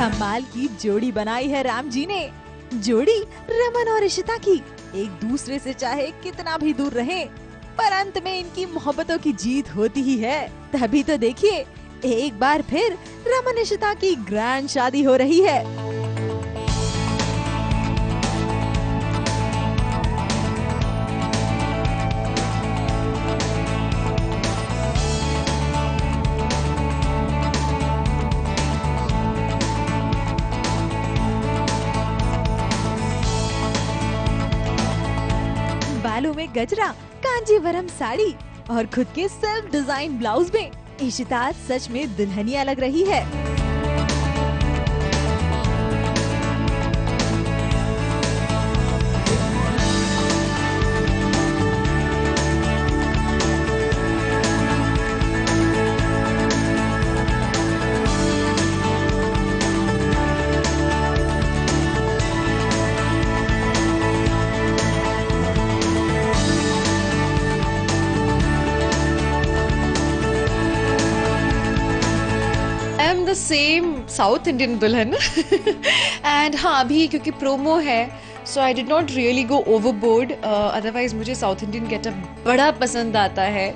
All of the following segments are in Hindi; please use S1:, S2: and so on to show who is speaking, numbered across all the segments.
S1: कमाल की जोड़ी बनाई है राम जी ने। जोड़ी रमन और इशिता की एक दूसरे से चाहे कितना भी दूर रहे, पर अंत में इनकी मोहब्बतों की जीत होती ही है। तभी तो देखिए एक बार फिर रमन इशिता की ग्रैंड शादी हो रही है। बालों में गजरा, कांजीवरम साड़ी और खुद के सेल्फ डिजाइन ब्लाउज में इशिता सच में दुल्हनिया लग रही है।
S2: द सेम साउथ इंडियन दुल्हन एंड हाँ अभी क्योंकि प्रोमो है so I did not really go overboard, otherwise मुझे साउथ इंडियन गेटअप बड़ा पसंद आता है।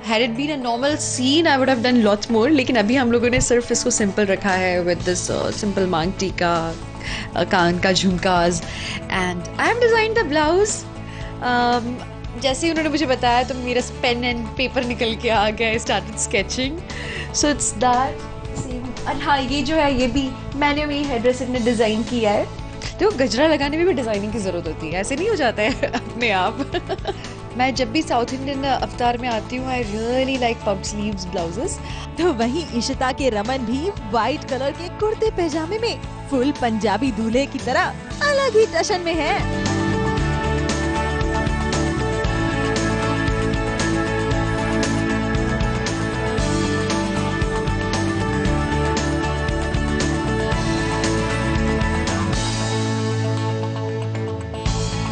S2: Had it been a normal scene I would have done lots more, लेकिन अभी हम लोगों ने सिर्फ इसको सिंपल रखा है विद दिस सिंपल मांग टीका, कान का झुमकाज and I am design the blouse. जैसे ही उन्होंने मुझे बताया तो मेरा पेन एंड पेपर निकल के आ गया, I started sketching, so it's that same. और हाँ ये जो है ये भी मैंने मेरी हेयर ड्रेसर ने डिज़ाइन किया है। तो गजरा लगाने में भी डिज़ाइनिंग की ज़रूरत होती है, ऐसे नहीं हो जाता है अपने आप। मैं जब भी साउथ इंडियन अवतार में आती हूँ I really like puff sleeves blouses.
S1: तो वहीं इशिता के रमन भी व्हाइट कलर के कुर्ते पैजामे में फुल पंजाबी दूल्हे की तरह अलग ही टशन में है।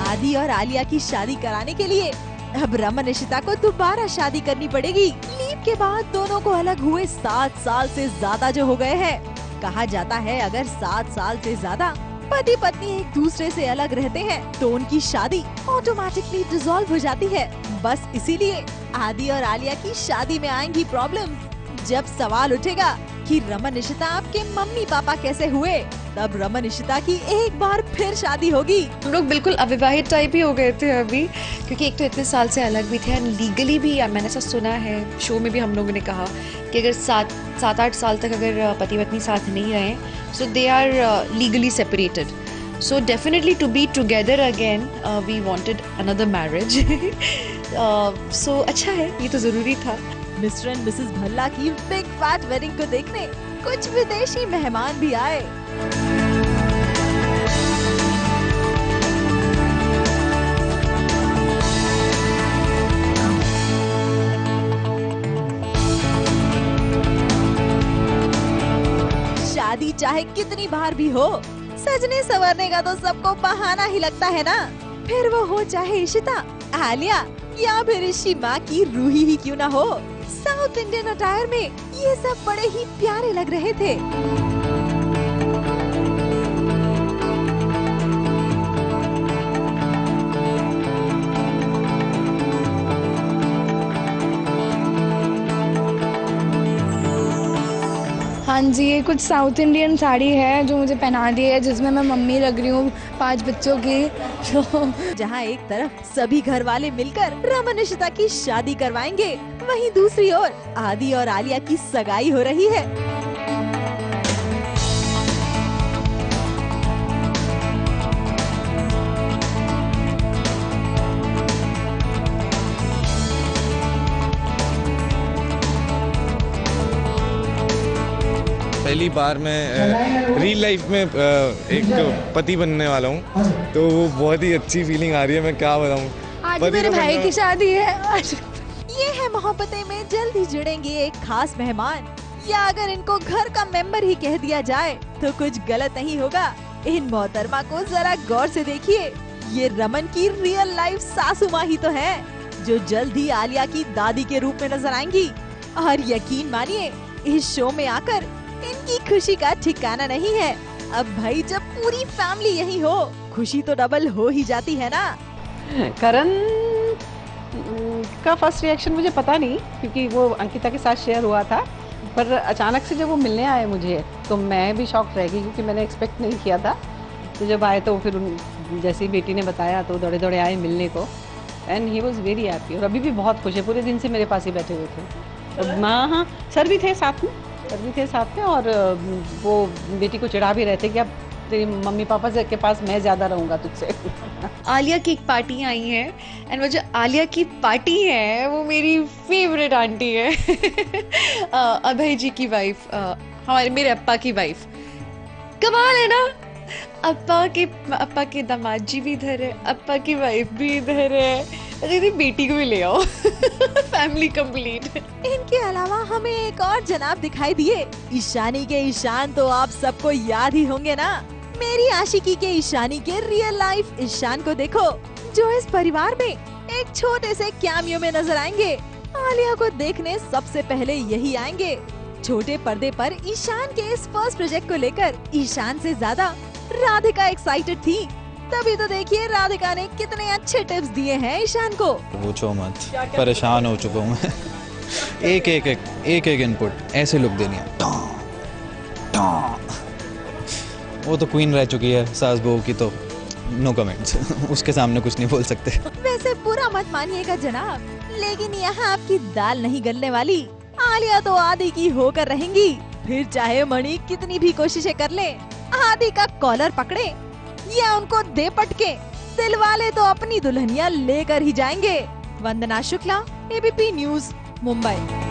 S1: आदि और आलिया की शादी कराने के लिए अब रमन इशिता को दोबारा शादी करनी पड़ेगी। लीव के बाद दोनों को अलग हुए 7 साल से ज्यादा जो हो गए हैं। कहा जाता है अगर 7 साल से ज्यादा पति पत्नी एक दूसरे से अलग रहते हैं तो उनकी शादी ऑटोमेटिकली डिसॉल्व हो जाती है। बस इसीलिए आदि और आलिया की शादी में आएंगी प्रॉब्लम्स। जब सवाल उठेगा कि रमन इशिता आपके मम्मी पापा कैसे हुए, तब रमन इशिता की एक बार फिर शादी होगी।
S2: हम लोग बिल्कुल अविवाहित टाइप ही हो गए थे अभी, क्योंकि एक तो इतने साल से अलग भी थे, लीगली भी मैंने ऐसा सुना है, शो में भी हम लोगों ने कहा कि अगर 7-8 साल तक अगर पति पत्नी साथ नहीं रहे so they are legally separated. So definitely to be together again we wanted another marriage. So अच्छा है, ये तो ज़रूरी था।
S1: मिस्टर एंड मिसेस भल्ला की बिग फैट वेडिंग को देखने कुछ विदेशी मेहमान भी आए। शादी चाहे कितनी बार भी हो, सजने संवरने का तो सबको बहाना ही लगता है ना। फिर वो हो चाहे इशिता, आलिया या फिर ऋषि माँ की रूही ही क्यों ना हो, साउथ इंडियन अटायर में ये सब बड़े ही प्यारे लग रहे थे।
S3: हाँ जी, ये कुछ साउथ इंडियन साड़ी है जो मुझे पहना दी है, जिसमें मैं मम्मी लग रही हूँ 5 बच्चों की। तो
S1: जहाँ एक तरफ सभी घर वाले मिलकर रमन इशिता की शादी करवाएंगे, वहीं दूसरी ओर आदि और आलिया की सगाई हो रही है।
S4: पहली बार मैं रियल लाइफ में एक पति बनने वाला हूँ, तो वो बहुत ही अच्छी फीलिंग आ रही है, मैं क्या बताऊँ।
S3: आज मेरे भाई की शादी है आज।
S1: ये है मोहब्बतें में जल्द ही जुड़ेंगे एक खास मेहमान, या अगर इनको घर का मेंबर ही कह दिया जाए तो कुछ गलत नहीं होगा। इन मोहतरमा को जरा गौर से देखिए, ये रमन की रियल लाइफ सासू माँ ही तो है, जो जल्द ही आलिया की दादी के रूप में नजर आएंगी। और यकीन मानिए इस शो में आकर इनकी खुशी का ठिकाना नहीं है। अब भाई जब पूरी फैमिली यही हो, खुशी तो डबल हो ही जाती है ना।
S5: करण का फर्स्ट रिएक्शन मुझे पता नहीं, क्योंकि वो अंकिता के साथ शेयर हुआ था, पर अचानक से जब वो मिलने आए मुझे तो मैं भी शॉक रह गई, क्योंकि मैंने एक्सपेक्ट नहीं किया था। तो जब आए तो फिर जैसे ही बेटी ने बताया तो दौड़े दौड़े आए मिलने को, and he was very happy. और अभी भी बहुत खुश है, पूरे दिन से मेरे पास ही बैठे हुए थे। तो हाँ, सर भी थे साथ में, और वो बेटी को चिढ़ा भी रहे थे कि अब तेरी मम्मी पापा से के पास मैं ज़्यादा रहूँगा तुझसे।
S2: आलिया की एक पार्टी आई है, एंड वो जो आलिया की पार्टी है वो मेरी फेवरेट आंटी है। अभय जी की वाइफ, मेरे अप्पा की वाइफ। कमाल है ना, अप्पा के दामाद जी भी इधर है, अप्पा की वाइफ भी इधर है। अरे बेटी को भी ले आओ। Family complete.
S1: इनके अलावा हमें एक और जनाब दिखाई दिए। ईशानी के ईशान तो आप सबको याद ही होंगे ना। मेरी आशिकी के ईशानी के रियल लाइफ ईशान को देखो, जो इस परिवार में एक छोटे से कैमियो में नजर आएंगे। आलिया को देखने सबसे पहले यही आएंगे। छोटे पर्दे पर ईशान के इस फर्स्ट प्रोजेक्ट को लेकर ईशान से ज्यादा राधिका एक्साइटेड थी। तभी तो देखिए राधिका ने कितने अच्छे टिप्स दिए हैं ईशान को।
S6: पूछो मत, परेशान हो चुका हूँ मैं। एक इनपुट ऐसे लुक देनी है। वो तो क्वीन रह चुकी है सास बहू की, तो नो कमेंट्स। उसके सामने कुछ नहीं बोल सकते।
S1: वैसे बुरा मत मानिएगा जनाब, लेकिन यहाँ आपकी दाल नहीं गलने वाली। आलिया तो आदि की होकर रहेंगी, फिर चाहे मणि कितनी भी कोशिशें कर ले। आदि का कॉलर पकड़े या उनको दे पटके, दिल वाले तो अपनी दुल्हनिया लेकर ही जाएंगे। वंदना शुक्ला, एबीपी न्यूज़, मुंबई।